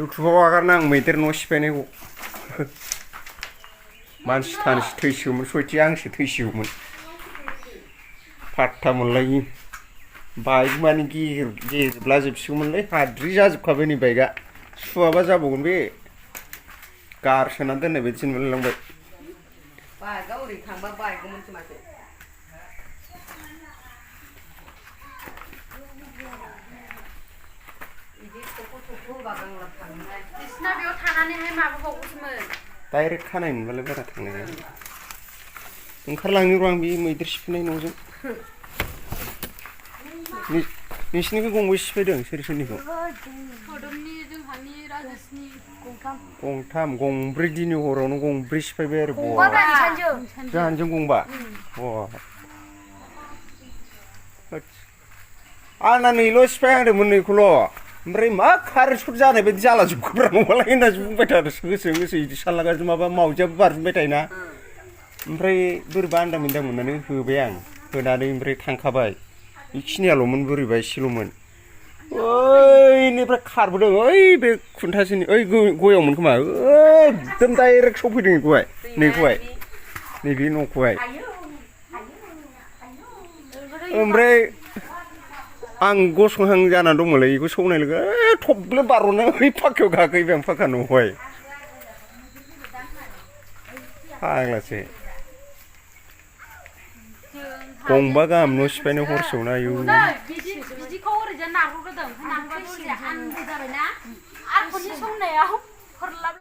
इउटुबाव आगारना आं मैदेर न' सिफायनायखौ मानसि थानोसो थैसिगौमोन सयथि आंसो थैसिगौमोन फात्ता मोनलायि बाइक मानि गेब्लाजोबसिगौमोनलै हाद्रि जाजोबखाबाय नै बाइकआ सुवाबा जाबावगोन बे गारसोना दोननाय बायदिसो मोनलायलांबाय बाइकआ ओरै थांबा बायगौमोनसो माथो बिसिना बेयाव थानानैहाय माबाबावगौसोमोन डाइरेक्ट खानाय मोनबालाय बारा थांनाया ओंखारलांनो र' आं बे मैदेर सिफायनाय न'जों नोंसिनिखौ गंबेसे सिफायदों सोर सोरनिखौ सोदोमनि जोंहानि राजेशनि गंथाम गंब्रै दिनै हरावनो गंब्रै सिफायबाय आरो जोंहानिजों गंबा आंना नैल' सिफायहांदोंमोन नैखौल' ओमफ्राय मा कारेन्ट सर्ट जानाय बायदि जालाजोबखोब्रा नङालाय होननासो बुंबाय थादों गोसो बिदि सानलागासिनो माबा मावजियाबो बारजुमबाय थायोना ओमफ्राय बोरैबा आन्दां मोन्दां मोननानै होबाय आं होनानै ओमफ्राय थांखाबाय बेखिनियाल'मोन बोरैबा एसेल'मोन ओइनिफ्राय खारबोदों ओइ बे खुन्थासेनि ओइ गयावमोन खोमा एकदम डाइरेक्ट सौफैदों बेखौहाय नैखौहाय नैबे न'खौहाय ओमफ्राय आं गसंहां जाना दंमोनलै बेखौ सौनाय लोगो थब्ले बार'नो ओइ फाखायाव गाखोहैबाय आं फाखा न'आवहाय फाग्लासो गंबा गाहाम न' सिफायनाय हरसेयावनो आयौ बिदिखौ ओरैजाय नारहरग्रोदों ओमफ्राय नारहरबाथ' ओरैजाय आन्दो जाबायना आरो खनसे संनायाव